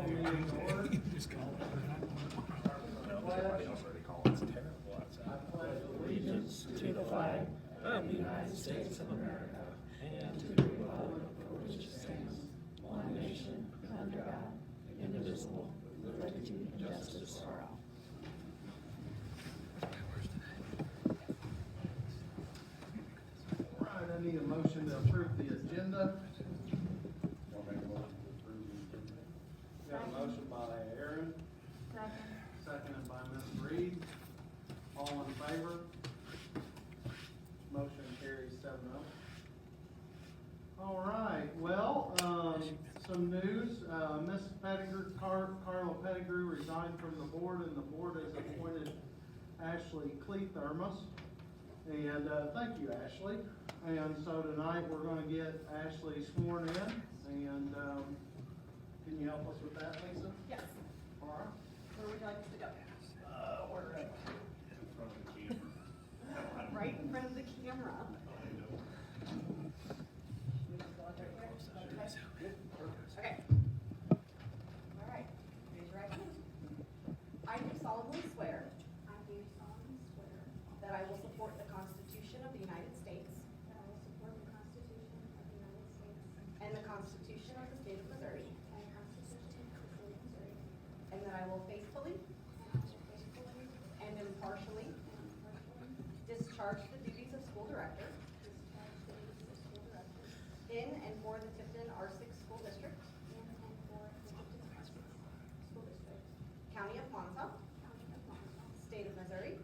meeting to order. I pledge allegiance to the flag of the United States of America and to the republic for which it stands, one nation, under God, indivisible, with liberty and justice for all. All right, I need a motion to approve the agenda. Got a motion by Aaron, seconded by Ms. Reed. All in favor? Motion carries 7-0. All right, well, some news. Miss Pettigrew, Carla Pettigrew resigned from the board, and the board has appointed Ashley Cleathermos. And thank you, Ashley. And so tonight we're going to get Ashley sworn in. And can you help us with that, Lisa? Yes. All right. Where would you like us to go? We're right In front of the camera. Right in front of the camera. Okay. All right. Raise your right hand. I do solemnly swear that I will support the Constitution of the United States and the Constitution of the State of Missouri, and that I will faithfully and impartially discharge the duties of school director in and for the Tifton R6 School District, County of Montauk, State of Missouri,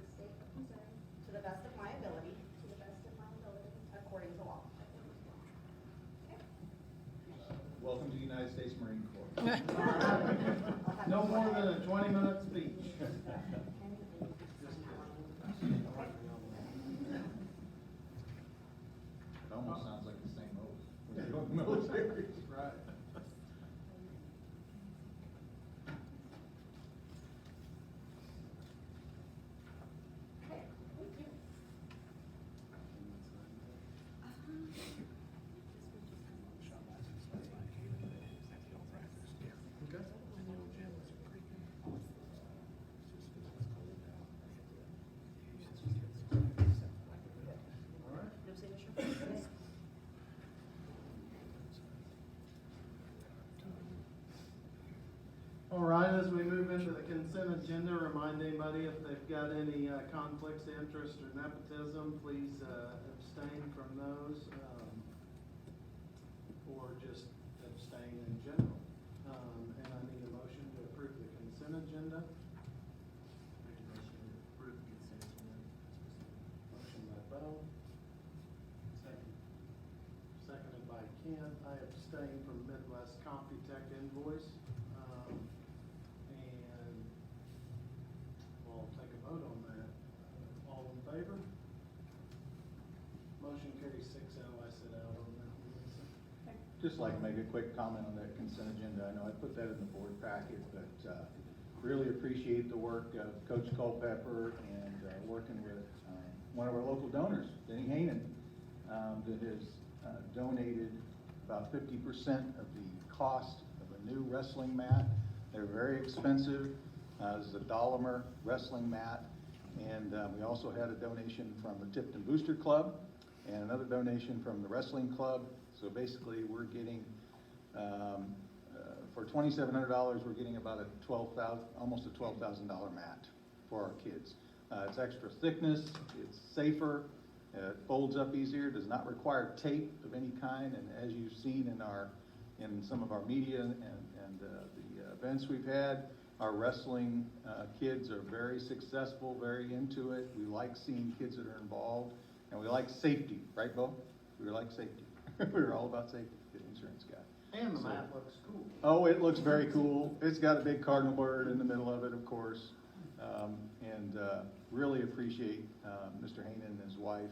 to the best of my ability, according to law. Welcome to the United States Marine Corps. No more than a 20-minute speech. It almost sounds like the same oath. When you go in the military. Right. Okay, thank you. Okay. All right. No signature? All right, as we move into the consent agenda, remind anybody if they've got any conflicts of interest or nepotism, please abstain from those, or just abstain in general. And I need a motion to approve the consent agenda. Make a motion to approve the consent agenda. Motion by Bo. Seconded by Kent. I abstain from Midwest Computech invoice. And we'll take a vote on that. All in favor? Motion carries 6-0. I sit out on that one, Lisa. Just like to make a quick comment on that consent agenda. I know I put that in the board packet, but really appreciate the work of Coach Culpepper and working with one of our local donors, Denny Hainan, that has donated about 50% of the cost of a new wrestling mat. They're very expensive. This is a Dolomer wrestling mat. And we also had a donation from the Tifton Booster Club and another donation from the wrestling club. So basically we're getting, for $2,700, we're getting about almost a $12,000 mat for our kids. It's extra thickness, it's safer, it folds up easier, does not require tape of any kind. And as you've seen in some of our media and the events we've had, our wrestling kids are very successful, very into it. We like seeing kids that are involved, and we like safety, right, Bo? We like safety. We're all about safety, the insurance guy. And the mat looks cool. Oh, it looks very cool. It's got a big cardinal bird in the middle of it, of course. And really appreciate Mr. Hainan and his wife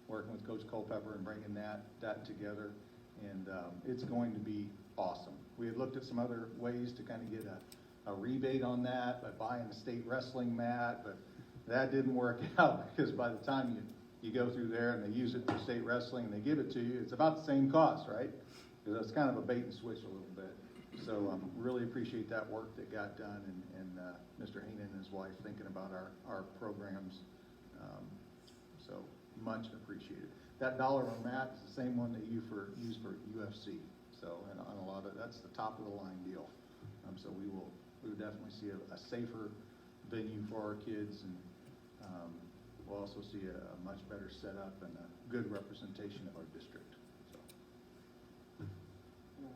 working with Coach Culpepper and bringing that together. And it's going to be awesome. We had looked at some other ways to kind of get a rebate on that by buying a state wrestling mat, but that didn't work out because by the time you go through there and they use it for state wrestling and they give it to you, it's about the same cost, right? Because it's kind of a bait and switch a little bit. So really appreciate that work that got done, and Mr. Heenan and his wife thinking about our programs. So much appreciated. That dollar on that is the same one that you use for UFC. So, and on a lot of, that's the top of the line deal. So we will definitely see a safer venue for our kids, and we'll also see a much better setup and a good representation of our district. So.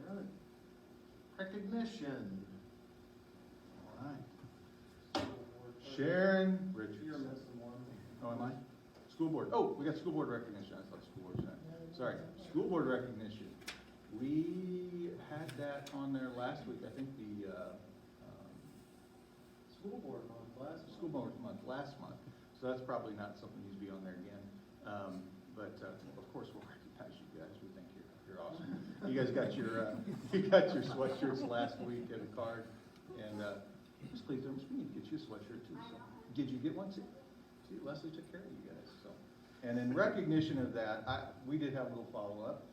All right. Recognition. All right. Sharon Richards. You're missing one. Oh, am I? School board. Oh, we got school board recognition. I thought school board was that. Sorry. School board recognition. We had that on there last week. I think the School board month last school board month last month. So that's probably not something that needs to be on there again. But of course we'll recognize you guys. We think you're awesome. You guys got your sweatshirts last week and a card. And Ms. Cleveland, we need to get you a sweatshirt too. So did you get one? See, Leslie took care of you guys. So, and in recognition of that, we did have a little follow up.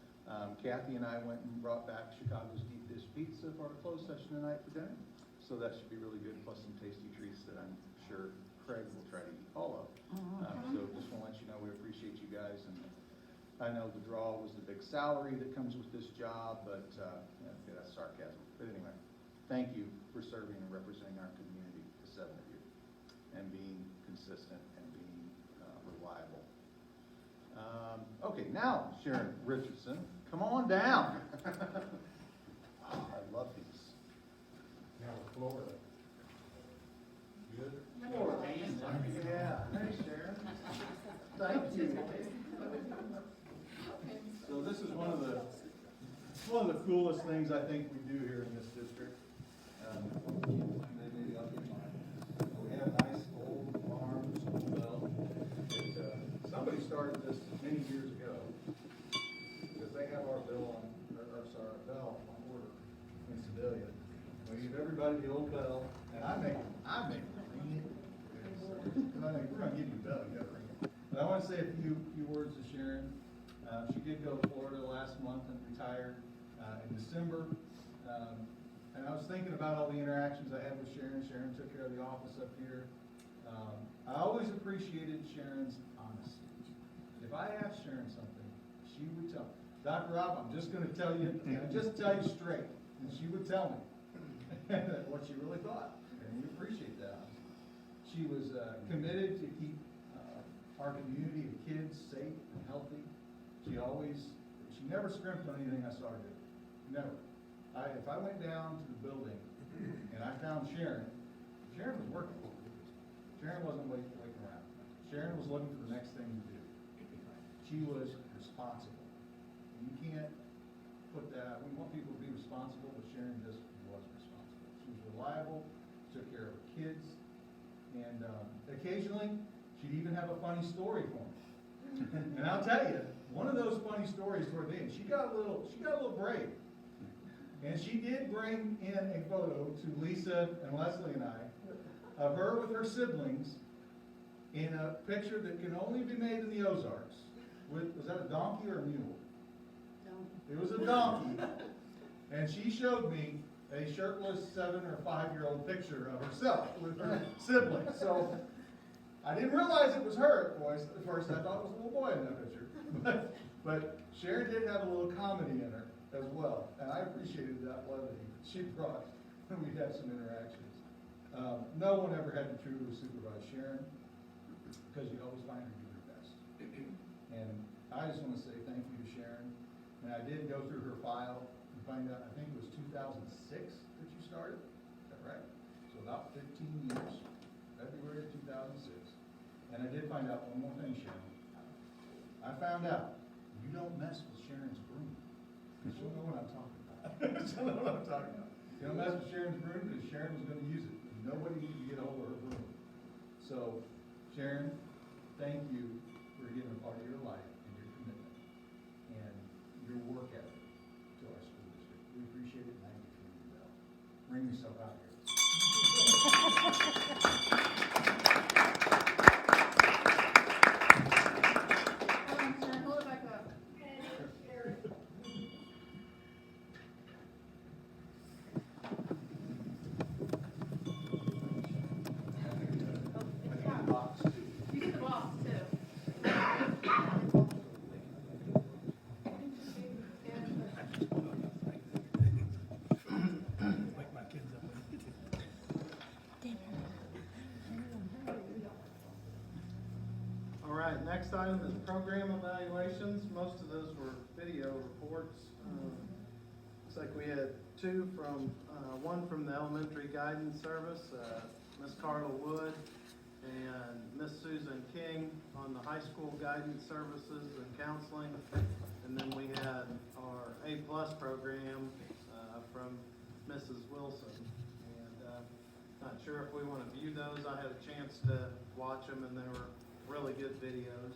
Kathy and I went and brought back Chicago's deep dish pizza for our closed session tonight for dinner. So that should be really good, plus some tasty treats that I'm sure Craig will try to eat all of. So just want to let you know we appreciate you guys, and I know the draw was the big salary that comes with this job, but yeah, that's sarcasm. But anyway, thank you for serving and representing our community, the 7 of you, and being consistent and being reliable. Okay, now Sharon Richardson, come on down. Oh, I love these. Now, Florida. Good? Yeah. Hey, Sharon. Thank you. So this is one of the coolest things I think we do here in this district. Maybe I'll get mine. We have a nice old farm school bell. Somebody started this many years ago because they have our bell on order in Sedalia. We give everybody the old bell, and I make them ring it. We're gonna give you a bell, you gotta ring it. But I want to say a few words to Sharon. She did go to Florida last month and retired in December. And I was thinking about all the interactions I had with Sharon. Sharon took care of the office up here. I always appreciated Sharon's honesty. If I asked Sharon something, she would tell me. Dr. Rob, I'm just gonna tell you, just tell you straight. And she would tell me what she really thought, and we appreciate that. She was committed to keep our community of kids safe and healthy. She never scrimped on anything I saw her do. Never. If I went down to the building and I found Sharon was working. Sharon wasn't waiting around. Sharon was looking for the next thing to do. She was responsible. You can't put that, we want people to be responsible, but Sharon just was responsible. She was reliable, took care of her kids, and occasionally, she'd even have a funny story for me. And I'll tell you, one of those funny stories toward the end, she got a little brave. And she did bring in a photo to Lisa and Leslie and I of her with her siblings in a picture that can only be made in the Ozarks. Was that a donkey or a mule? It was a donkey, and she showed me a shirtless 7 or 5-year-old picture of herself with her siblings. So I didn't realize it was her at first. I thought it was a little boy in that picture. But Sharon did have a little comedy in her as well, and I appreciated that levity she brought when we had some interactions. No one ever had to truly supervise Sharon because you always find her do her best. And I just want to say thank you to Sharon. And I did go through her file and find out, I think it was 2006 that you started. Is that right? So about 15 years, February of 2006. And I did find out one more thing, Sharon. I found out you don't mess with Sharon's broom. Because you'll know what I'm talking about. You'll know what I'm talking about. You don't mess with Sharon's broom because Sharon was going to use it. Nobody needed to get a hold of her broom. So, Sharon, thank you for giving a part of your life and your commitment and your work ethic to our school district. We appreciate it, and thank you for your bell. Bring yourself out here. Sharon, hold it back up. next item is program evaluations. Most of those were video reports. Looks like we had two from, one from the elementary guidance service, Miss Carla Wood and Miss Susan King on the high school guidance services and counseling. And then we had our A+ program, from Mrs. Wilson. And, not sure if we want to view those. I had a chance to watch them and they were really good videos.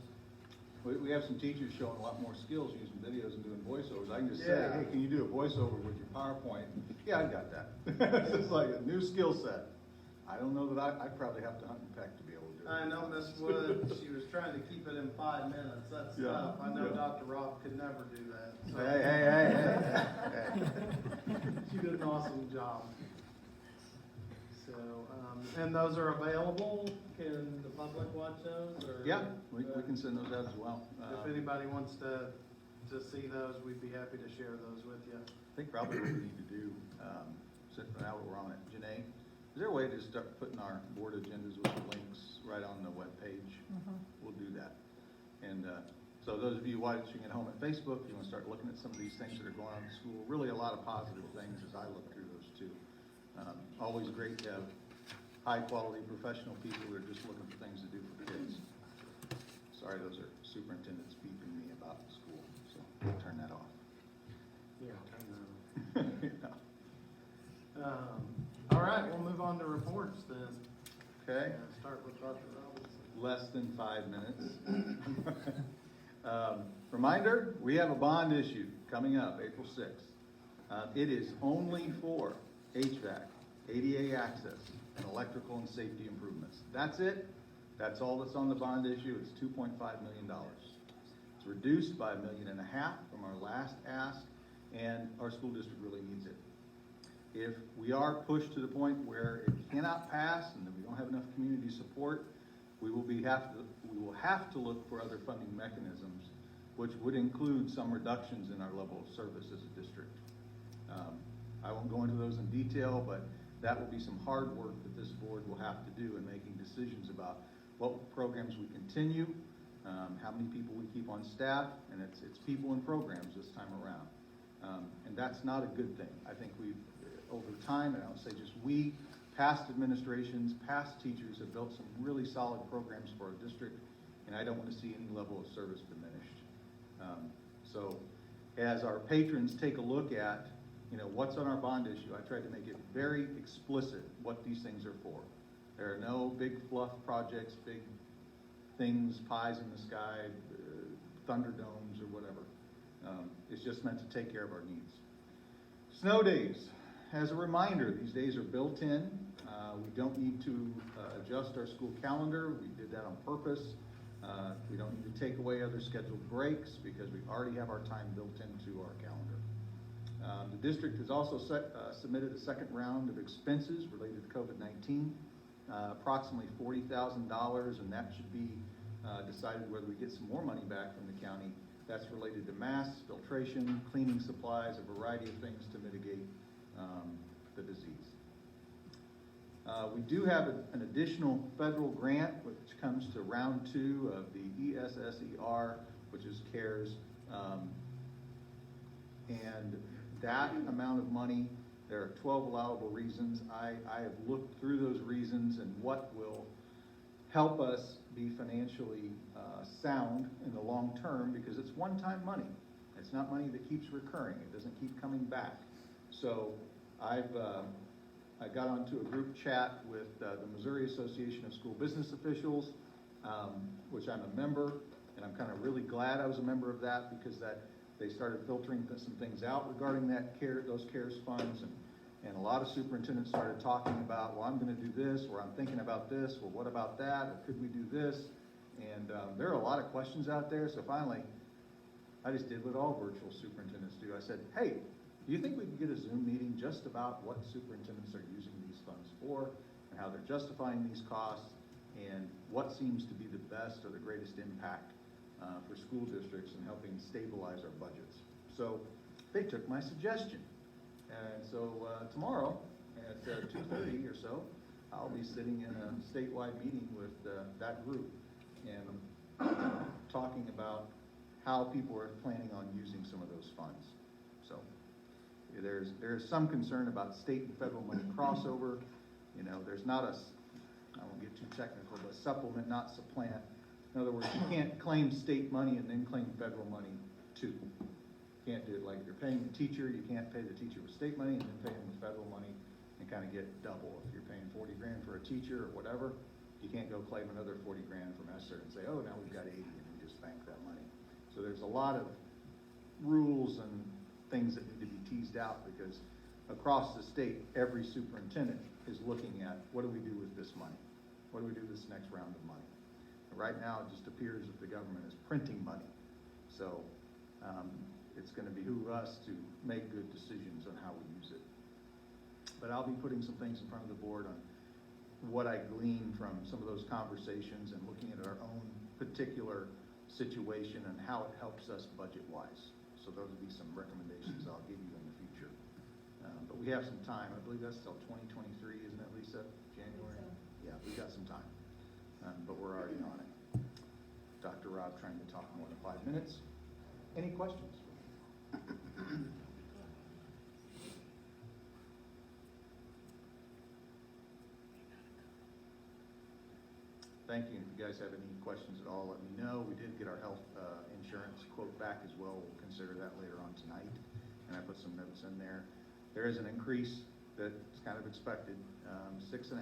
We have some teachers showing a lot more skills using videos and doing voiceovers. I can just say, Yeah. hey, can you do a voiceover with your PowerPoint? Yeah, I got that. It's just like a new skill set. I don't know that I'd probably have to hunt and peck to be able to do it. I know Miss Wood, she was trying to keep it in 5 minutes. That's Yeah, tough. I know yeah. Dr. Rob could never do that. So. Hey. She did an awesome job. So, and those are available. Can the public watch those? Or, Yeah, we can send those out as well. If anybody wants to see those, we'd be happy to share those with you. I think probably what we need to do, now that we're on it, Janae, is there a way to start putting our board agendas with the links right on the webpage? We'll do that. And so those of you watching at home at Facebook, you want to start looking at some of these things that are going on in school, really a lot of positive things as I look through those too. Always great to have high-quality professional people who are just looking for things to do for kids. Sorry, those are superintendents beeping me about school, so we'll turn that off. Yeah, turn that on. All right, we'll move on to reports then. Okay? And start with Dr. Robinson. Less than 5 minutes. Reminder, we have a bond issue coming up April 6th. It is only for HVAC, ADA access, and electrical and safety improvements. That's it. That's all that's on the bond issue. It's $2.5 million. It's reduced by $1.5 million from our last ask, and our school district really needs it. If we are pushed to the point where it cannot pass and that we don't have enough community support, we will have to look for other funding mechanisms, which would include some reductions in our level of service as a district. I won't go into those in detail, but that will be some hard work that this board will have to do in making decisions about what programs we continue, how many people we keep on staff, and it's people and programs this time around. And that's not a good thing. I think we've, over time, and I don't say just we, past administrations, past teachers have built some really solid programs for our district, and I don't want to see any level of service diminished. So as our patrons take a look at, what's on our bond issue, I tried to make it very explicit what these things are for. There are no big fluff projects, big things, pies in the sky, thunderdomes or whatever. It's just meant to take care of our needs. Snow days. As a reminder, these days are built in. We don't need to adjust our school calendar. We did that on purpose. We don't need to take away other scheduled breaks because we already have our time built into our calendar. The district has also submitted a second round of expenses related to COVID-19, approximately $40,000, and that should be decided whether we get some more money back from the county. That's related to masks, filtration, cleaning supplies, a variety of things to mitigate the disease. We do have an additional federal grant, which comes to round 2 of the ESSER, which is CARES. And that amount of money, there are 12 allowable reasons. I have looked through those reasons and what will help us be financially sound in the long term, because it's one-time money. It's not money that keeps recurring. It doesn't keep coming back. So I got onto a group chat with the Missouri Association of School Business Officials, which I'm a member, and I'm kind of really glad I was a member of that, because they started filtering some things out regarding those CARES funds, and a lot of superintendents started talking about, well, I'm going to do this, or I'm thinking about this, well, what about that, or could we do this? And there are a lot of questions out there, so finally, I just did what all virtual superintendents do. I said, hey, do you think we could get a Zoom meeting just about what superintendents are using these funds for, and how they're justifying these costs, and what seems to be the best or the greatest impact for school districts in helping stabilize our budgets? So they took my suggestion. And so tomorrow at 2:30 or so, I'll be sitting in a statewide meeting with that group. And talking about how people are planning on using some of those funds. So there's some concern about state and federal money crossover. You know, there's not I won't get too technical, but supplement, not supplant. In other words, you can't claim state money and then claim federal money too. You can't do it like if you're paying the teacher, you can't pay the teacher with state money and then pay them with federal money and kind of get double. If you're paying 40 grand for a teacher or whatever, you can't go claim another 40 grand from ESSER and say, oh, now we've got 80 and we just bank that money. So there's a lot of rules and things that need to be teased out because across the state, every superintendent is looking at what do we do with this money? What do we do with this next round of money? And right now, it just appears that the government is printing money. So it's going to behoove us to make good decisions on how we use it. But I'll be putting some things in front of the board on what I gleaned from some of those conversations and looking at our own particular situation and how it helps us budget-wise. So those will be some recommendations I'll give you in the future. But we have some time. I believe that's till 2023, isn't it, Lisa? January? Yeah, we've got some time. But we're already on it. Dr. Rob trying to talk more than 5 minutes. Any questions? Thank you. If you guys have any questions at all, let me know. We did get our health insurance quote back as well. We'll consider that later on tonight. And I put some notes in there. There is an increase that's kind of expected, 6.5%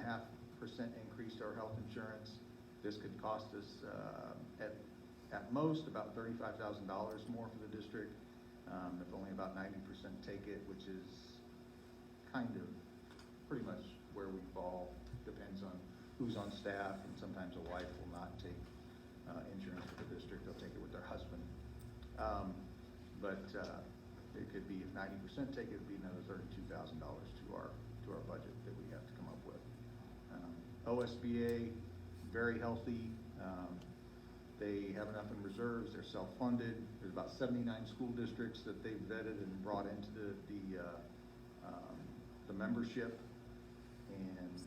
increase to our health insurance. This could cost us at most about $35,000 more for the district. If only about 90% take it, which is kind of pretty much where we fall. Depends on who's on staff, and sometimes a wife will not take insurance for the district. They'll take it with their husband. But it could be, if 90% take it, would be another $32,000 to our budget that we have to come up with. OSBA, very healthy. They have enough in reserves. They're self-funded. There's about 79 school districts that they've vetted and brought into the membership. And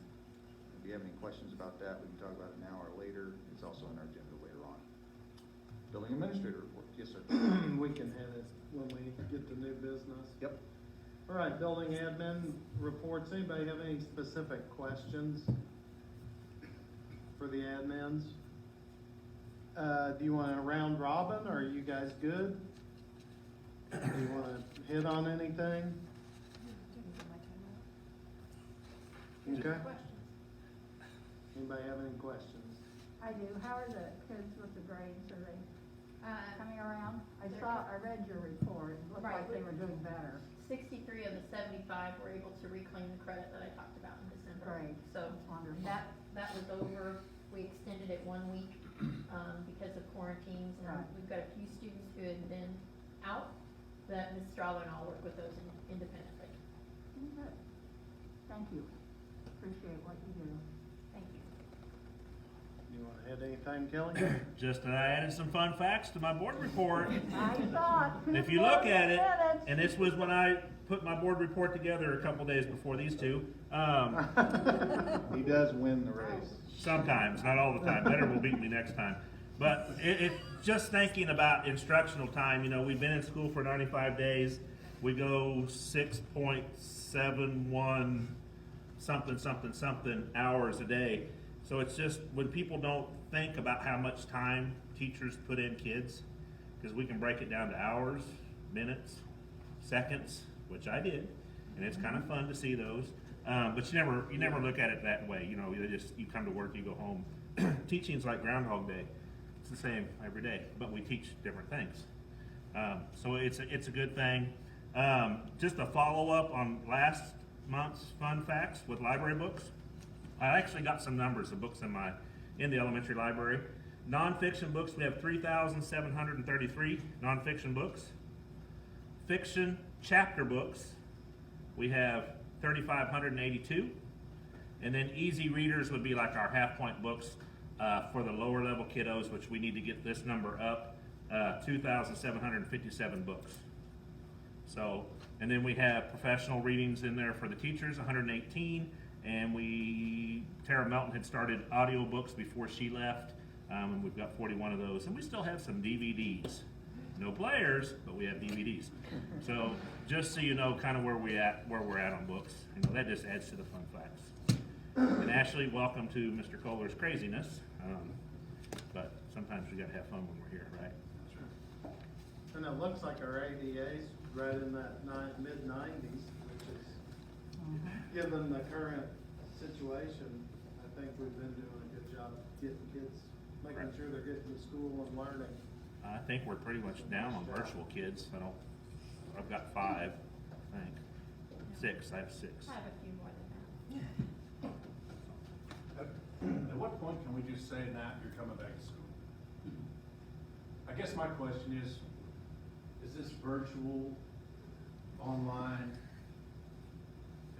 if you have any questions about that, we can talk about it now or later. It's also on our agenda later on. Building administrator report. Yes, sir. We can hit it when we get to new business. Yep. All right, building admin reports. Anybody have any specific questions for the admins? Do you want a round robin, or are you guys good? Do you want to hit on anything? Okay. Anybody have any questions? I do. How are the kids with the grades? Are they coming around? I read your report. It looked like they were doing better. 63 of the 75 were able to reclaim the credit that I talked about in December. Great. So That's wonderful. that was over. We extended it 1 week because of quarantines, and Right. we've got a few students who had been out that Ms. Strahler and I'll work with those independently. Good. Thank you. Appreciate what you do. Thank you. You want to hit anything, Kelly? Just that I added some fun facts to my board report. I thought. If you look at it, and this was when I put my board report together a couple days before these two. He does win the race. Sometimes, not all the time. Better will beat me next time. But it just thinking about instructional time, you know, we've been in school for 95 days. We go 6.71 something hours a day. So it's just when people don't think about how much time teachers put in kids, because we can break it down to hours, minutes, seconds, which I did, and it's kind of fun to see those. But you never look at it that way. You know, you come to work, you go home. Teaching's like Groundhog Day. It's the same every day, but we teach different things. So it's a good thing. Just a follow up on last month's fun facts with library books. I actually got some numbers of books in the elementary library. Nonfiction books, we have 3,733 nonfiction books. Fiction chapter books, we have 3,582. And then easy readers would be like our half-point books for the lower level kiddos, which we need to get this number up, 2,757 books. So, and then we have professional readings in there for the teachers, 118. And Tara Melton had started audiobooks before she left. And we've got 41 of those, and we still have some DVDs. No players, but we have DVDs. So just so you know kind of where we're at on books, that just adds to the fun facts. And Ashley, welcome to Mr. Kohler's craziness. But sometimes we gotta have fun when we're here, right? And it looks like our ADA's right in that mid-90s, which is, given the current situation, I think we've been doing a good job getting kids, making Right. sure they're getting to school and learning. I think we're pretty much down on virtual kids. I've got 5, I think. 6, I have 6. I have a few more than that. At what point can we just say, nah, you're coming back to school? I guess my question is this virtual, online,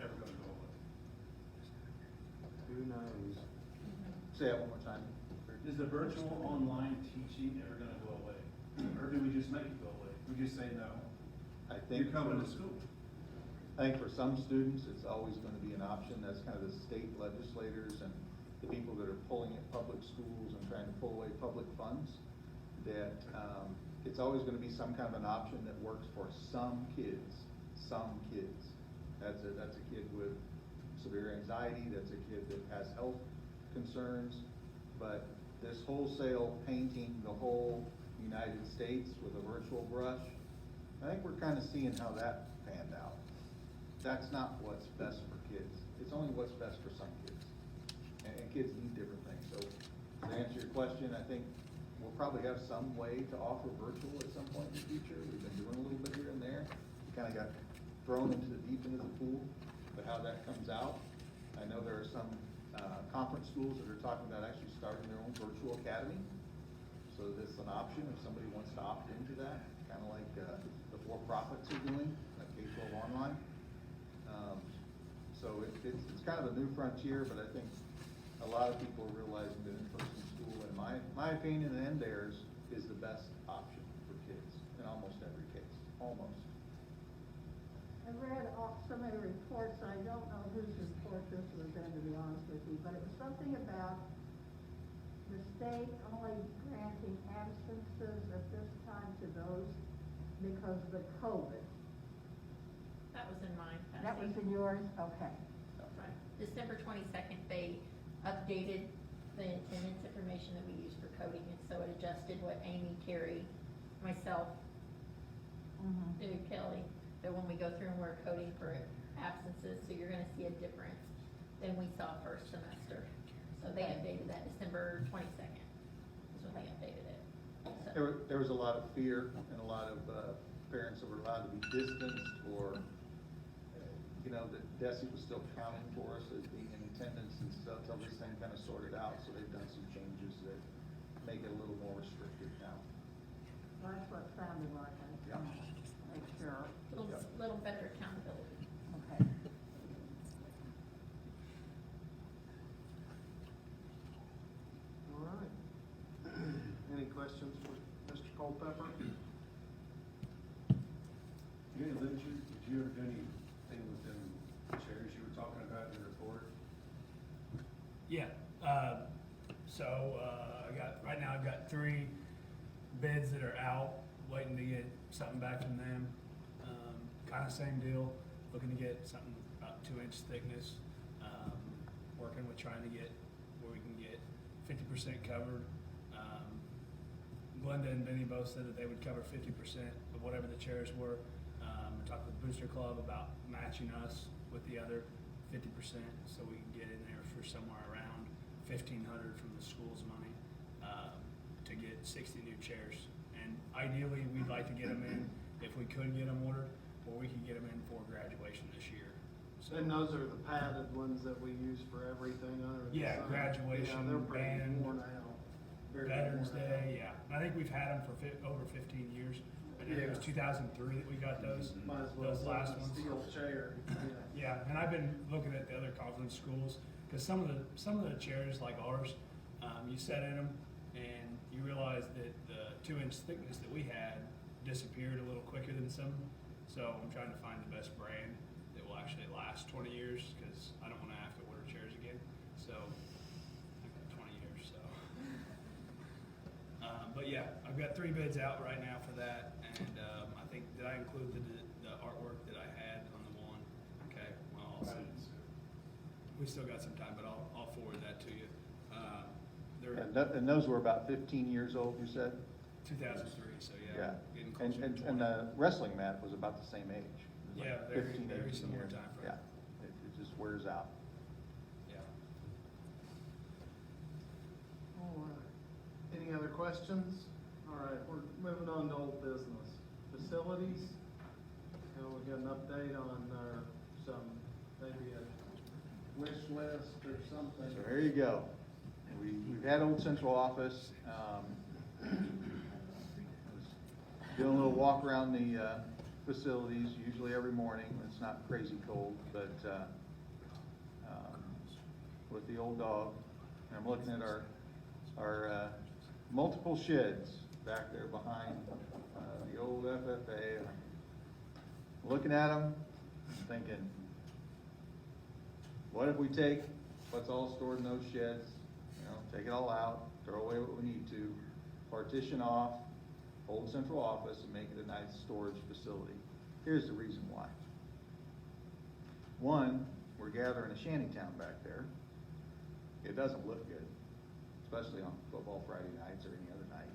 ever gonna go away? Who knows? Say that one more time. Is the virtual online teaching ever gonna go away? Or do we just make it go away? We just say no? I think You're coming for- to school. I think for some students, it's always gonna be an option. That's kind of the state legislators and the people that are pulling at public schools and trying to pull away public funds. That, it's always gonna be some kind of an option that works for some kids, some kids. That's a kid with severe anxiety, that's a kid that has health concerns. But this wholesale painting the whole United States with a virtual brush, I think we're kind of seeing how that panned out. That's not what's best for kids. It's only what's best for some kids. And kids need different things. So to answer your question, I think we'll probably have some way to offer virtual at some point in the future. We've been doing a little bit here and there. We kind of got thrown into the deep end of the pool, but how that comes out. I know there are some conference schools that are talking about actually starting their own virtual academy. So this is an option if somebody wants to opt into that, kind of like the for-profits are doing, like K-12 online. So it's kind of a new frontier, but I think a lot of people are realizing that in-person school, in my opinion and theirs, is the best option for kids in almost every case, almost. I read so many reports, and I don't know whose report this was in, to be honest with you, but it was something about the state only granting absences at this time to those because of the COVID. That was in mine. That was in yours? Okay. Right. December 22nd, they updated the attendance information that we use for coding, and so it adjusted what Amy, Carrie, myself, Kelly, that when we go through and we're coding for absences, so you're gonna see a difference than we saw first semester. So they updated that December 22nd, is when they updated it. So- There was a lot of fear and a lot of parents that were allowed to be distanced or, that DESI was still counting for us as being in attendance and stuff until this thing kind of sorted out. So they've done some changes that make it a little more restricted now. That's what it sounded like. I just wanted to make sure. Little better accountability. Okay. All right. Any questions for Mr. Culpepper? You and Lindsay, did you ever do anything with them chairs you were talking about in your report? Yeah, right now I've got 3 bids that are out, waiting to get something back from them. Kind of same deal, looking to get something about 2-inch thickness. Working with trying to get where we can get 50% covered. Glenda and Benny both said that they would cover 50% of whatever the chairs were. We talked with Booster Club about matching us with the other 50%, so we can get in there for somewhere around $1,500 from the school's money to get 60 new chairs. And ideally, we'd like to get them in, if we could get them ordered, or we could get them in for graduation this year. So And those are the padded ones that we use for everything under the Yeah, sun. graduation, Yeah, they're pretty band, worn out. Very Veterans worn out. Day, yeah. I think we've had them for over 15 years. I think it was Yeah. 2003 that we got those. Might as well Those sell last a ones. steel chair. Yeah, and I've been looking at the other conference schools, because some of the chairs like ours, you sat in them and you realize that the 2-inch thickness that we had disappeared a little quicker than some. So I'm trying to find the best brand that will actually last 20 years, because I don't want to have to order chairs again. So I've got 20 years, so. But yeah, I've got 3 bids out right now for that, and, I think, did I include the artwork that I had on the one? Okay, well, we still got some time, but I'll forward that to you. They're And those were about 15 years old, you said? 2003, so Yeah. yeah. getting closer to And 20. the wrestling mat was about the same age. It was like Yeah, very- 15, very 18 similar years. time frame. Yeah, it just wears out. Yeah. All right. Any other questions? All right, we're moving on to old business. Facilities, we got an update on maybe a wish list or something. So there you go. We've had Old Central Office, doing a little walk around the facilities, usually every morning. It's not crazy cold, but with the old dog, and I'm looking at our multiple sheds back there behind the old FFA. Looking at them, thinking, what if we take what's all stored in those sheds, take it all out, throw away what we need to, partition off Old Central Office and make it a nice storage facility. Here's the reason why. One, we're gathering a shantytown back there. It doesn't look good, especially on football Friday nights or any other night.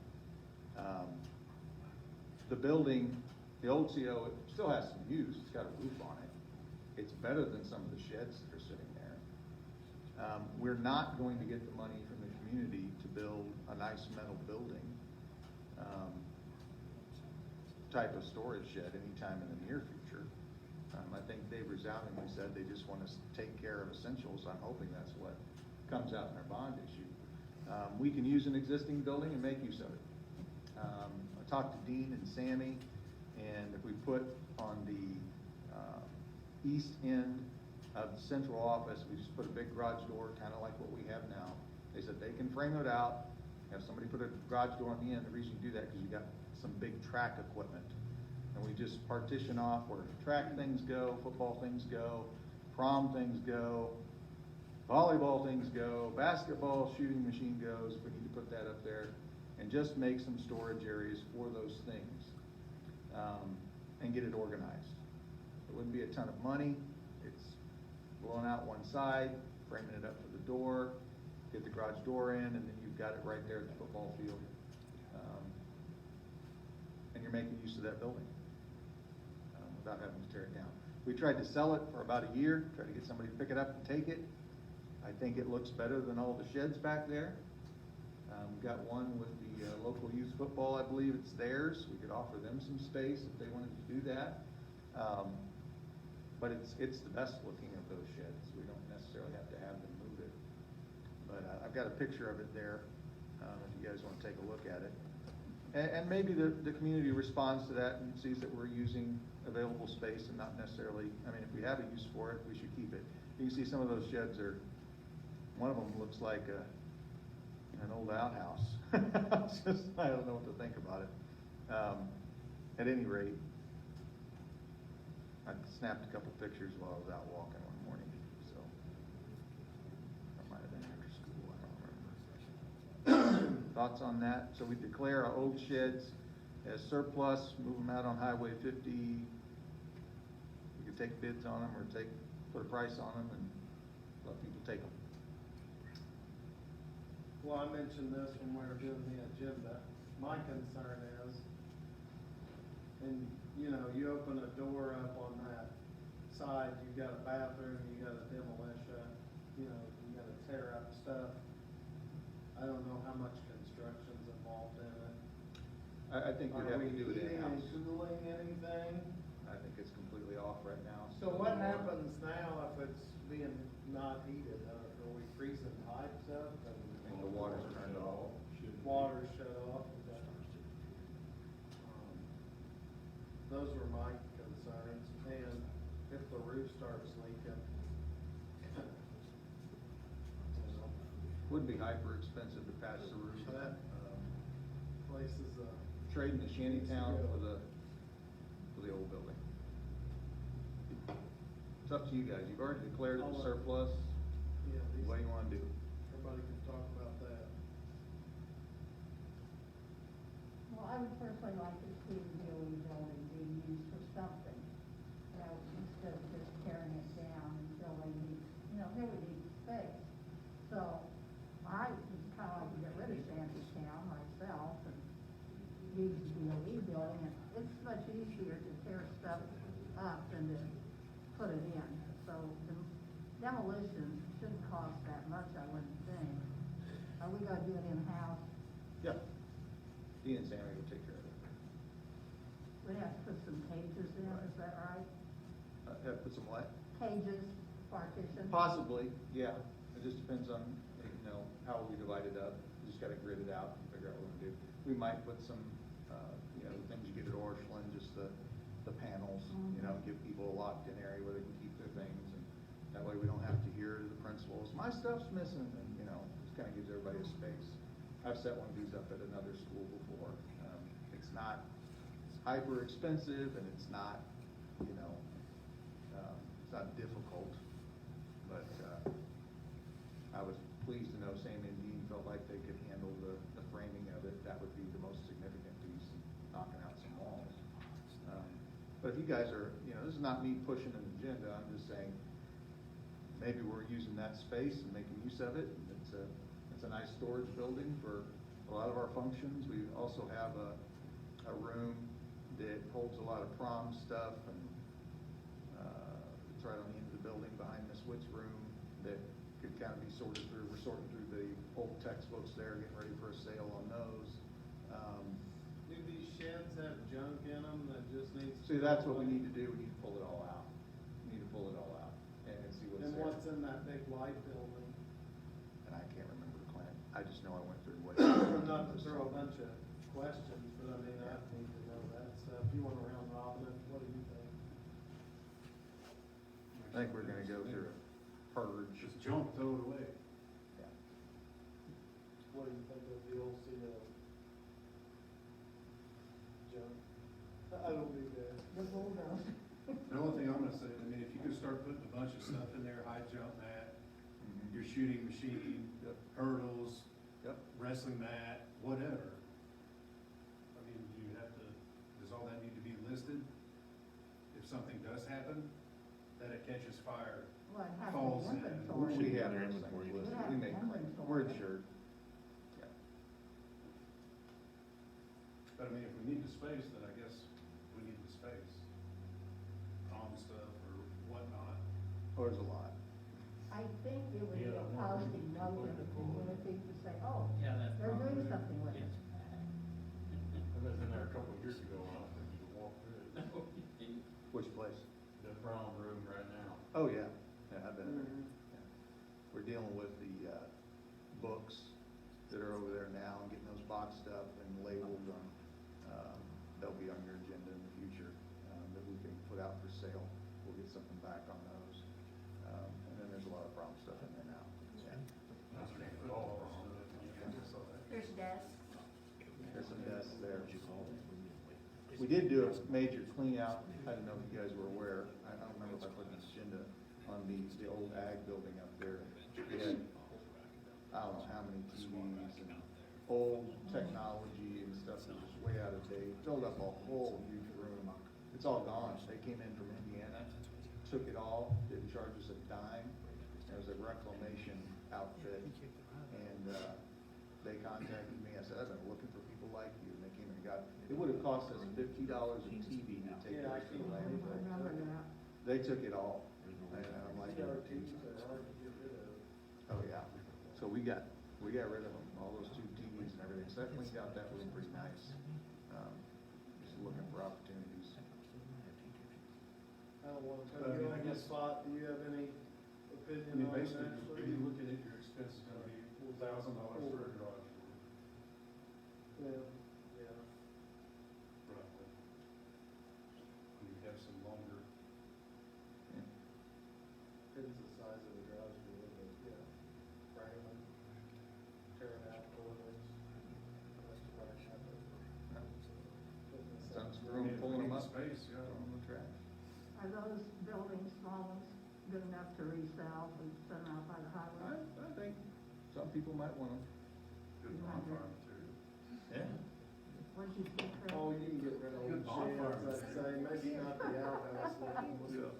The building, the old CO, it still has some use. It's got a roof on it. It's better than some of the sheds that are sitting there. We're not going to get the money from the community to build a nice metal building type of storage shed anytime in the near future. I think they resoundingly said they just want to take care of essentials. I'm hoping that's what comes out in their bond issue. We can use an existing building and make use of it. I talked to Dean and Sammy, and if we put on the east end of the central office, we just put a big garage door, kind of like what we have now. They said they can frame it out, have somebody put a garage door on the end. The reason you do that because you got some big track equipment. And we just partition off where track things go, football things go, prom things go, volleyball things go, basketball shooting machine goes, if we need to put that up there, and just make some storage areas for those things, and get it organized. It wouldn't be a ton of money. It's blowing out one side, framing it up for the door, get the garage door in, and then you've got it right there at the football field. And you're making use of that building without having to tear it down. We tried to sell it for about a year, tried to get somebody to pick it up and take it. I think it looks better than all the sheds back there. We've got one with the local youth football, I believe it's theirs. We could offer them some space if they wanted to do that. But it's the best looking of those sheds. We don't necessarily have to have them move it. But I've got a picture of it there, if you guys want to take a look at it. And maybe the community responds to that and sees that we're using available space and not necessarily, I mean, if we have a use for it, we should keep it. You can see some of those sheds one of them looks like an old outhouse. It's just, I don't know what to think about it. At any rate, I snapped a couple pictures while I was out walking one morning, so that might have been after school, I don't remember. Thoughts on that? So we declare our old sheds as surplus, move them out on Highway 50. We could take bids on them or put a price on them and let people take them. Well, I mentioned this when we were doing the agenda. My concern is, and you open a door up on that side, you've got a bathroom, you got a demolition, you got to tear up stuff. I don't know how much construction's involved in it. I think we'd have to do it in-house. Are we heating and cooling anything? I think it's completely off right now. So what happens now if it's being not heated? Are we freezing pipes up I think the water's turned off. water shut off? Those were my concerns, and if the roof starts leaking. Wouldn't be hyper expensive to patch the roof. That place is Trading the shanty town for the old building. It's up to you guys. You've already declared it a surplus. What do you want to do? Everybody can talk about that. Well, I would personally like to see the DOE building being used for something, you know, instead of just tearing it down until they need, you know, they would need space. So, I would kind of like to get rid of Shantytown myself and use the DOE building, and it's much easier to tear stuff up than to put it in. So, the demolition shouldn't cost that much, I wouldn't think. Are we gonna do it in-house? Yeah. Dean and Sammy will take care of it. We have to put some cages in, is that right? Have to put some what? Cages, partition? Possibly, yeah. It just depends on, you know, how we divide it up. We just gotta grid it out and figure out what we do. We might put some, you know, things you get at Orscheln, just the panels, you know, give people a locked-in area where they can keep their things. And that way we don't have to hear the principals, my stuff's missing, and, you know, just kinda gives everybody a space. I've set one of these up at another school before. It's not hyper expensive, and it's not, you know, it's not difficult, but, I was pleased to know Sammy and Dean felt like they could handle the framing of it. That would be the most significant piece, knocking out some walls. But if you guys are, you know, this is not me pushing an agenda, I'm just saying, maybe we're using that space and making use of it. It's a nice storage building for a lot of our functions. We also have a room that holds a lot of prom stuff, and it's right on the end of the building behind Miss Witt's room that could kind of be sorted through. We're sorting through the old textbooks there, getting ready for a sale on those. Do these sheds have junk in them that just needs? See, that's what we need to do. We need to pull it all out. We need to pull it all out and see what's And there. what's in that big white building? And I can't remember, Clint. I just know I went through what. Not to throw a bunch of questions, but I mean, I need to know that stuff. If you want to round robin it, what do you think? I think we're gonna go through a purge. Just jump, throw it away. Yeah. What do you think of the old CO? Junk? I don't do that. The bulldozer. The only thing I'm gonna say, I mean, if you could start putting a bunch of stuff in there, high jump mat, Mhm. your shooting machine, Yep. hurdles, Yep. wrestling mat, whatever. I mean, do you have to, does all that need to be listed? If something does happen, that it catches fire, Well, it has falls to in. be inventory. We have Their those inventory things listed. listed. We make Yeah, claims. inventory. We're insured. Yeah. But I mean, if we need the space, then I guess we need the space. Prom stuff or whatnot. Oh, there's a lot. I think it would be Yeah, a more positive room. note in the community to say, oh, Yeah, that's they're doing probably- something with it. yes. I was in there a couple of years ago, and I think you could walk through it. Which place? The prom room right now. Oh, yeah. Yeah, I've been there. Mhm. Yeah. We're dealing with the, books that are over there now and getting those boxed up and labeled. They'll be on your agenda in the future, that we can put out for sale. We'll get something back on those. And then there's a lot of prom stuff in there now. Yeah. That's pretty cool. There's desks. There's some desks there. We did do a major clean out. I don't know if you guys were aware. I don't remember if I put this agenda on the old ag building up there. We had, I don't know how many TVs and old technology and stuff that was way out of date. Filled up a whole huge room. It's all gone. They came in from Indiana, took it all, didn't charge us a dime. It was a reclamation outfit. And, they contacted me. I said, I've been looking for people like you. And they came and got, it would have cost us $50 a TV to take Yeah, I this to the can landfill. Remember that. They took it all. And I'm like, CRTs are hard to get rid of. oh, yeah. So we got rid of them, all those two TVs and everything. So that cleaned out that room pretty nice. Just looking for opportunities. I don't want to But I put you mean, I on the guess- spot. Do you have any I opinion mean, on it basically, actually? when you look at it, your expense is gonna be $1,000 for a garage door, Yeah, yeah. roughly. You have some longer, Depends the size of the garage door, but yeah. Frame them, tear it out, doorways. That's the price I put. Putting this Some out. room pulling them need up. space, yeah. Throw 'em in the trash. Are those buildings, small ones, good enough to resell and send them out by the highway? I think some people might want them. Good bonfire material. Yeah. What'd you think, Chris? Oh, you can get rid of Good old bonfire. sheds, I'd say, maybe not the outhouse. Yeah.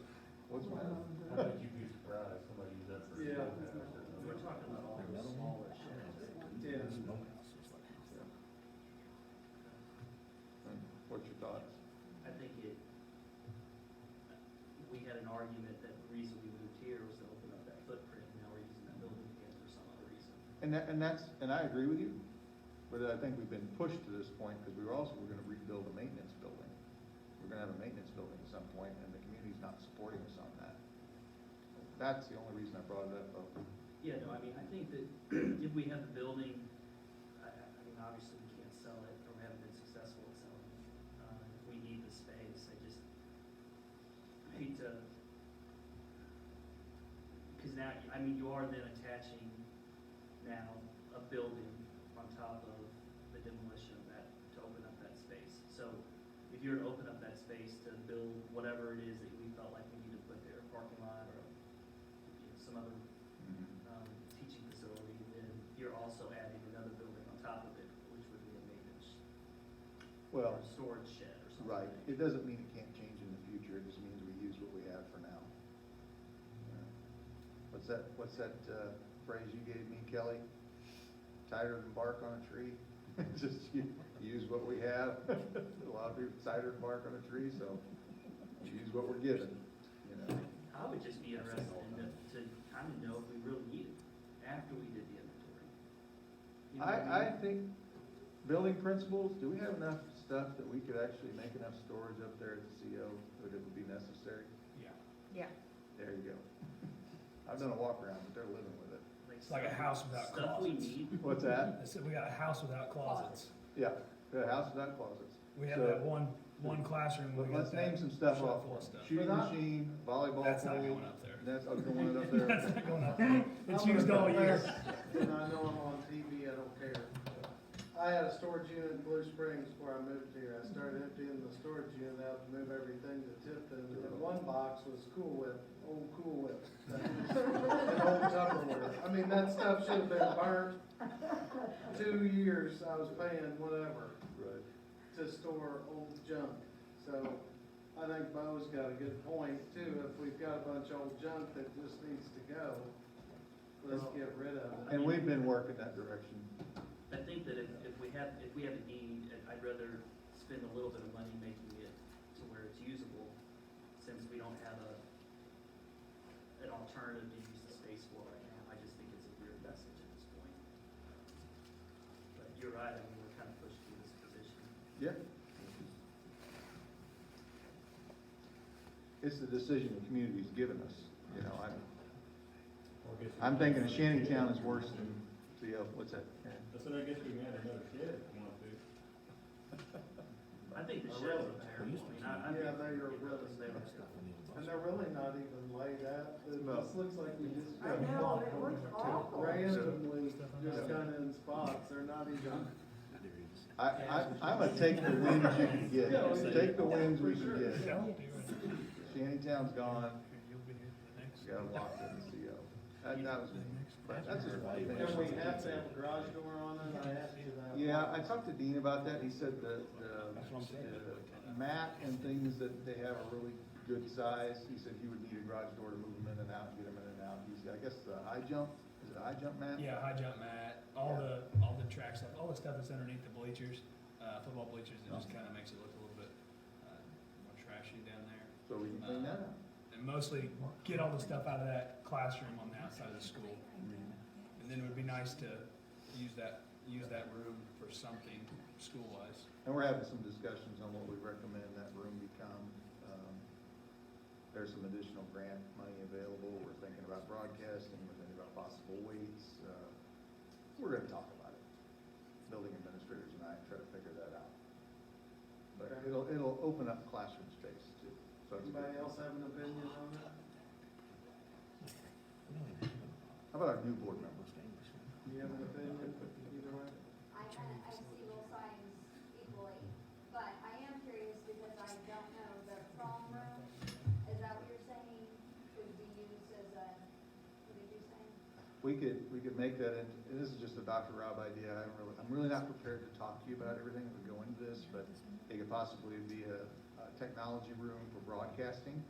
What's my? I think you'd be surprised, somebody use that for. Yeah. We're talking about all the smaller sheds. Yeah. What's your thoughts? I think we had an argument that the reason we moved here was to open up that footprint, and now we're using that building again for some other reason. And I agree with you, but I think we've been pushed to this point because we're gonna rebuild a maintenance building. We're gonna have a maintenance building at some point, and the community's not supporting us on that. That's the only reason I brought it up, though. Yeah, no, I mean, I think that if we have the building, I mean, obviously we can't sell it, or we haven't been successful at selling it. If we need the space, I hate to, because now, I mean, you are then attaching now a building on top of the demolition of that, to open up that space. So if you're to open up that space to build whatever it is that we felt like we need to put there, a parking lot or some other teaching facility, then you're also adding another building on top of it, which would be a maintenance or Well, a storage shed or something. right, it doesn't mean it can't change in the future, it just means we use what we have for now. What's that phrase you gave me, Kelly? Tighter than bark on a tree? Just use what we have. A lot of people tighter than bark on a tree, so use what we're given, you know. I would just be interested to kind of know if we really need it after we did the inventory. You know what I mean? think, building principals, do we have enough stuff that we could actually make enough storage up there at the CO that it would be necessary? Yeah. Yeah. There you go. I've done a walk around, but they're living with it. It's like a house without Stuff we closets. need. What's that? I said, we got a house without closets. Yeah, the house without closets. We have So, that one classroom. we got Let's name that some stuff shelf off. full of stuff. Shooting But I- machine, volleyball That's not pool. going up there. That's going up there. That's not going up there. It's I'm used gonna all year. confess, and I know I'm on TV, I don't care. I had a storage unit in Blue Springs before I moved here. I started emptying the storage unit out to move everything to Tipton. And one box was Cool Whip, old Cool Whip. That was an old Tupperware. I mean, that stuff should have been burnt. 2 years I was paying whatever Right. to store old junk. So I think Bo's got a good point too. If we've got a bunch of old junk that just needs to go, let's get rid of it. And we've been working that direction. I think that if we have a need, I'd rather spend a little bit of money making it to where it's usable, since we don't have an alternative to use the space for right now. I just think it's a weird message at this point. But you're right, I mean, we're kind of pushed to this position. Yeah. It's the decision the community's given us, you know, I'm thinking of Shantytown is worse than CO, what's that? So I guess we can add another shed if you want to. I think the sheds are terrible. I mean, Yeah, they are it really was- they were- And they're really not even laid out. It No. just looks like we just I know, it looks awful. randomly, just kind of in spots. They're not even. I'm gonna take the wins you can get, take the wins we can get. Yeah. Shantytown's gone, You'll be here for the next. got locked in the CO. That was me, but that's just my And we opinion. have to have a garage door on it. I asked you that. Yeah, I talked to Dean about that, he said the mat and things that they have are really good size. He said he would need a garage door to move them in and out, get them in and out. He's, I guess the high jump, is it a high jump mat? Yeah, high jump mat, all the track stuff, all the stuff that's underneath the bleachers, football bleachers, it just kind of makes it look a little bit more trashy down there. So we can clean that up. And mostly get all the stuff out of that classroom on the outside of the school. And then it would be nice to use that room for something school-wise. And we're having some discussions on what we recommend that room become. There's some additional grant money available. We're thinking about broadcasting, we're thinking about possible weights. We're gonna talk about it. Building administrators and I try to figure that out. But Okay. it'll open up classroom space too. So it's good. Anybody else have an opinion on that? How about our new board members? Do you have an opinion either way? I see both sides equally, but I am curious because I don't know, the prom room, is that what you're saying, could be used as a, what did you say? we could make that, and this is just a Dr. Rob idea, I'm really not prepared to talk to you about everything that would go into this, but it could possibly be a technology room for broadcasting,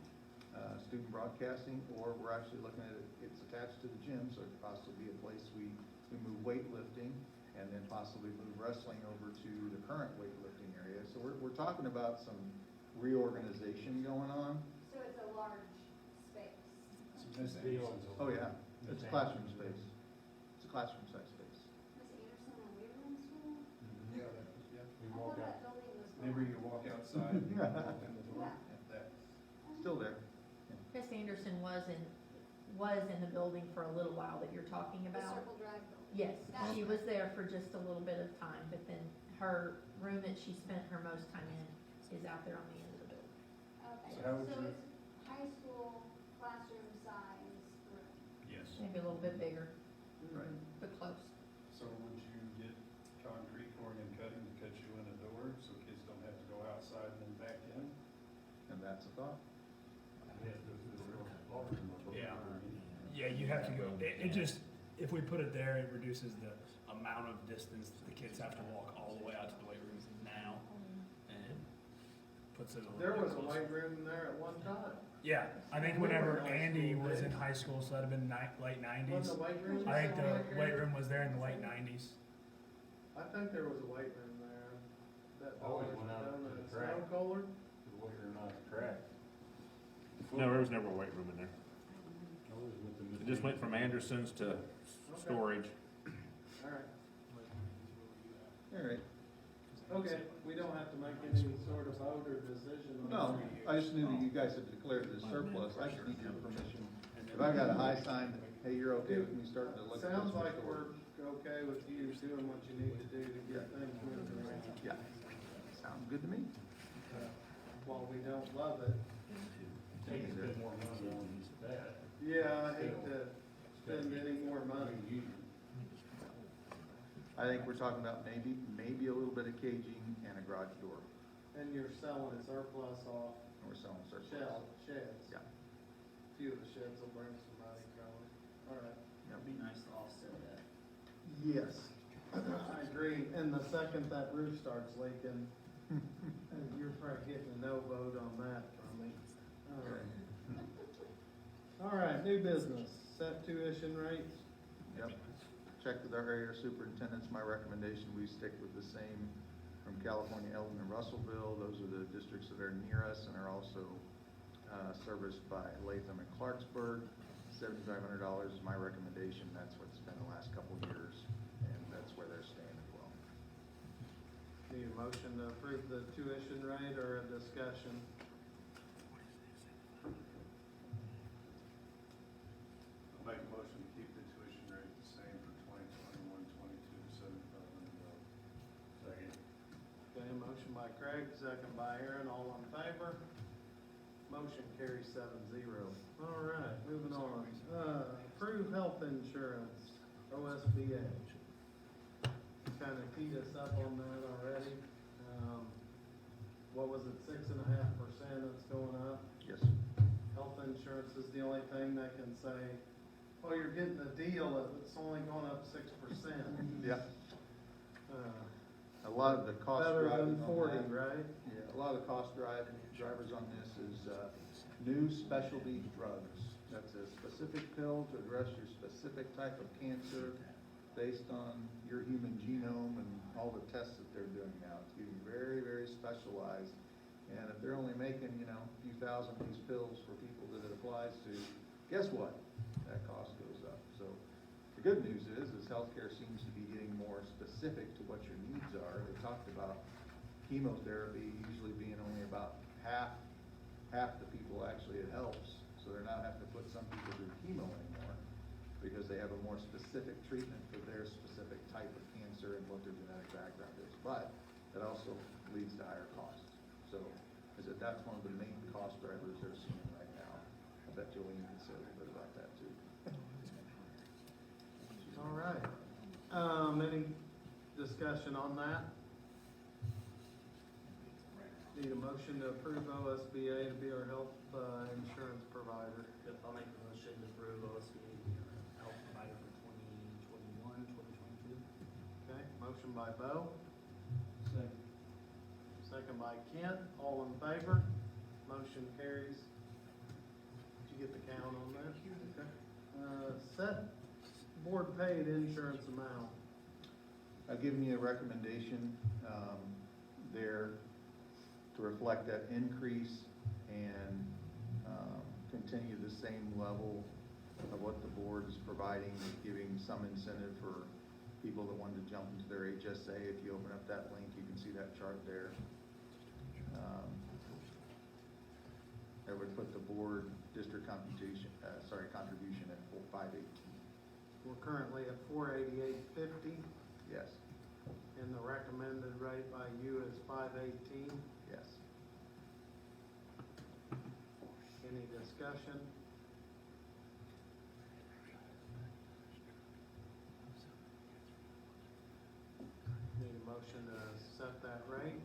student broadcasting, or we're actually looking at it, it's attached to the gym, so it could possibly be a place we move weightlifting, and then possibly move wrestling over to the current weightlifting area. So we're talking about some reorganization going on. So it's a large space. Oh, yeah, it's classroom space. It's a classroom size space. Miss Anderson and weight room school? Yeah, yeah. I We walk thought out, that building was. remember you walk outside, and you walk in the door, Yeah. that, Still there. Miss Anderson was in the building for a little while that you're talking The about. Circle Drive building. Yes, That's she right. was there for just a little bit of time, but then her room that she spent her most time in is out there on the end of the building. Okay, So how would so you- it's high school classroom size room. Yes. Maybe a little bit bigger, Right. but close. so would you get concrete pouring and cutting to cut you in a door, so kids don't have to go outside and then back in? And that's a thought. Yeah. Yeah, you have to go, it just, if we put it there, it reduces the amount of distance the kids have to walk all the way out to the weight rooms now, and puts it a little There bit was a closer. weight room there at one time. Yeah, I think We were whenever in high Andy school, was in didn't- high school, so that'd have been late nineties. Wasn't the weight room? I think there? the weight room was there in the late nineties. I think there was a weight room there. That Always Dollar went out Stone to the and track. Snow Cooler. Whether or not track. No, there was never a weight room in there. Always with the It just went from Anderson's to storage. All right. All right. Okay, we don't have to make any sort of vote or decision. on No, this. I just knew that you guys had declared it as surplus. I just need your permission. If I got a high sign that, hey, you're okay with me starting to look at this. Sounds like before- we're okay with you doing what you need to do to get things moving around. Yeah, sounds good to me. While we don't love it, Take a bit more money on that. yeah, I hate to spend any more money. I think we're talking about maybe a little bit of caging and a garage door. And you're selling surplus off And we're selling surplus. sheds. Yeah. A few of the sheds will bring some money probably. All right. It'd be nice to offset that. Yes, I agree. And the second that roof starts leaking, you're probably getting a no vote on that from me. All right, new business, set tuition rates. Yep. Checked with our area superintendents. My recommendation, we stick with the same from California, Eldon and Russellville. Those are the districts that are near us and are also serviced by Latham and Clarksburg. $7,500 is my recommendation. That's what's been the last couple of years, and that's where they're staying as well. Need a motion to approve the tuition rate or a discussion? I'll make a motion to keep the tuition rate the same for 2021-22, $7,500. Second. Okay, motion by Craig, second by Aaron, all in favor? Motion carries 7-0. All right, moving on. Approve health insurance, OSBA. Kind of teed us up on that already. What was it, 6.5% it's going up? Yes. Health insurance is the only thing that can say, oh, you're getting a deal if it's only going up 6%. Yeah. A lot of the cost Better drivers than on 40, that- right? Yeah, a lot of the cost drivers on this is new specialty drugs. That's a specific pill to address your specific type of cancer based on your human genome and all the tests that they're doing now. It's getting very, very specialized. And if they're only making, a few thousand of these pills for people that it applies to, guess what? That cost goes up. So the good news is healthcare seems to be getting more specific to what your needs are. They talked about chemotherapy usually being only about half the people actually it helps. So they're not having to put some people through chemo anymore because they have a more specific treatment for their specific type of cancer and what their genetic background is. But that also leads to higher costs. So that's one of the main cost drivers they're seeing right now. I bet Jolene can say a little bit about that too. All right. Any discussion on that? Need a motion to approve OSBA to be our health insurance provider. I'll make a motion to approve OSBA to be our health provider for motion by Bo. Second by Kent, all in favor, motion carries. Did you get the count on that? Set board paid insurance amount. I've given you a recommendation, there to reflect that increase and, continue the same level of what the board is providing, giving some incentive for people that want to jump into their HSA. If you open up that link, you can see that chart there. That would put the board district contribution at 518. We're currently at 488.50, Yes, and the recommended rate by you is 518. yes. Any discussion? Need a motion to set that rate?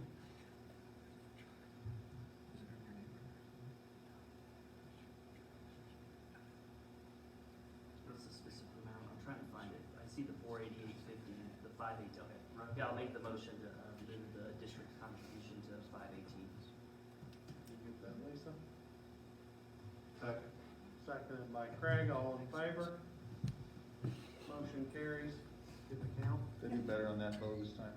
What's the specific amount? I'm trying to find it. I see the 488.50, the 518, okay. Yeah, I'll make the motion to move the district contribution to 518. You get that, Lisa? Second. Seconded by Craig, all in favor? Motion carries. Get the count? Did you better on that, Bo, this time?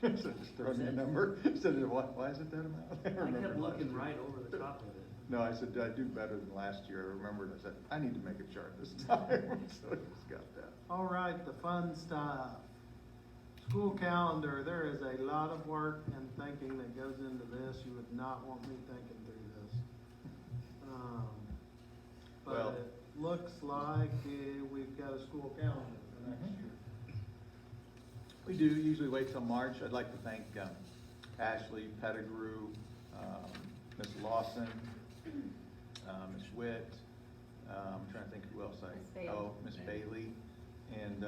So just throw me a number, instead of what, why is it that amount? I remember kept last looking year. right over the top of it. No, I said, did I do better than last year? I remembered, I said, I need to make a chart this time, so I just got that. All right, the fun stuff. School calendar, there is a lot of work and thinking that goes into this. You would not want me thinking through this. Well- But it looks like we've got a school calendar for next Mhm. year. We do usually wait till March. I'd like to thank Ashley Pettigrew, Ms. Lawson, Ms. Witt, I'm trying to think who else Miss Bailey. Miss Bailey. And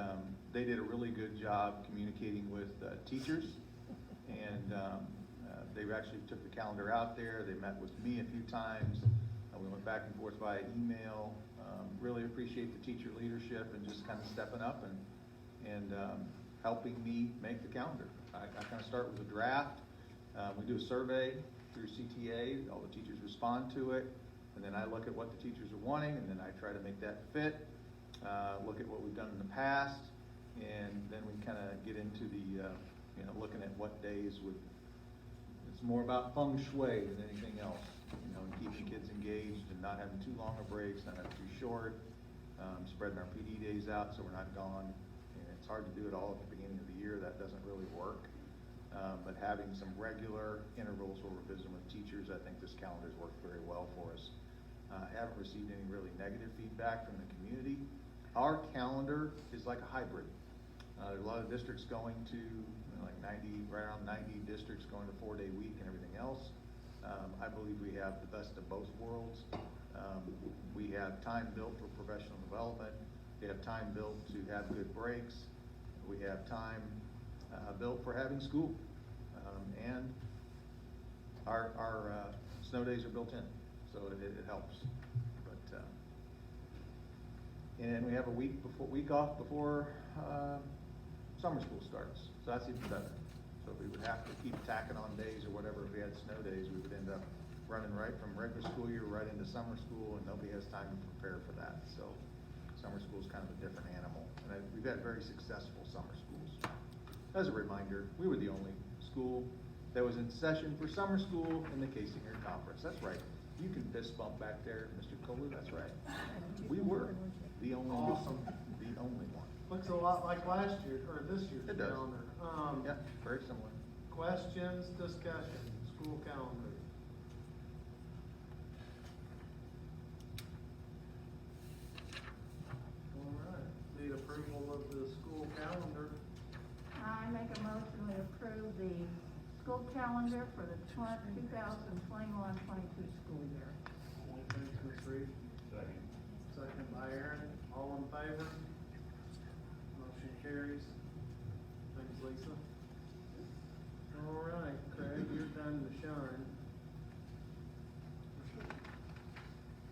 they did a really good job communicating with teachers. And they actually took the calendar out there. They met with me a few times. We went back and forth via email. Really appreciate the teacher leadership and just kind of stepping up and helping me make the calendar. I kind of start with a draft. We do a survey through CTA. All the teachers respond to it. And then I look at what the teachers are wanting, and then I try to make that fit. Look at what we've done in the past, and then we kind of get into the, looking at what days would, it's more about feng shui than anything else, and keeping kids engaged and not having too long of breaks, not having too short, spreading our PD days out so we're not gone. And it's hard to do it all at the beginning of the year. That doesn't really work. But having some regular intervals where we're visiting with teachers, I think this calendar's worked very well for us. I haven't received any really negative feedback from the community. Our calendar is like a hybrid. There's a lot of districts going to, like 90, right around 90 districts going to 4-day week and everything else. I believe we have the best of both worlds. We have time built for professional development. We have time built to have good breaks. We have time built for having school. And our snow days are built in, so it helps. But and we have a week off before summer school starts, so that's even better. So if we would have to keep tacking on days or whatever, if we had snow days, we would end up running right from regular school year right into summer school, and nobody has time to prepare for that. So summer school is kind of a different animal, and we've had very successful summer schools. As a reminder, we were the only school that was in session for summer school in the Casinger Conference. That's right. You can fist bump back there, Mr. Kohler, that's right. We were the only, Awesome. the only one. Looks a lot like last year, or this year's It does. calendar. Yeah, very similar. Questions, discussion, school calendar. All right, need approval of the school calendar. I make a motion we approve the school calendar for the 2021-22 school year. Thanks, Ms. Reed. Second by Aaron, all in favor? Motion carries. Thanks, Lisa. All right, Craig, your time to shine.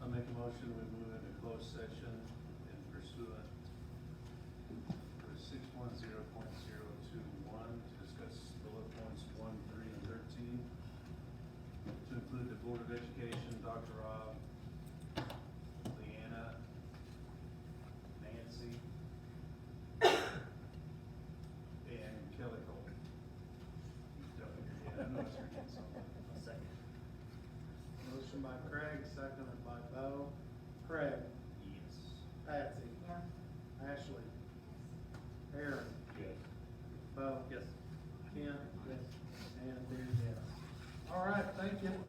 I make a motion, we move into closed session and pursuant for 610.02 1 to discuss bullet points 1, 3, and 13. To include the Board of Education, Dr. Rob, Leanna, Nancy, and Kelly Cole. Yeah, I know it's forgetting something. I'll second. Motion by Craig, seconded by Bo. Craig, Yes. Patsy, Yeah. Ashley, Aaron, Yes. Bo, Yes. Ken, and Dan, yes. All right, thank you.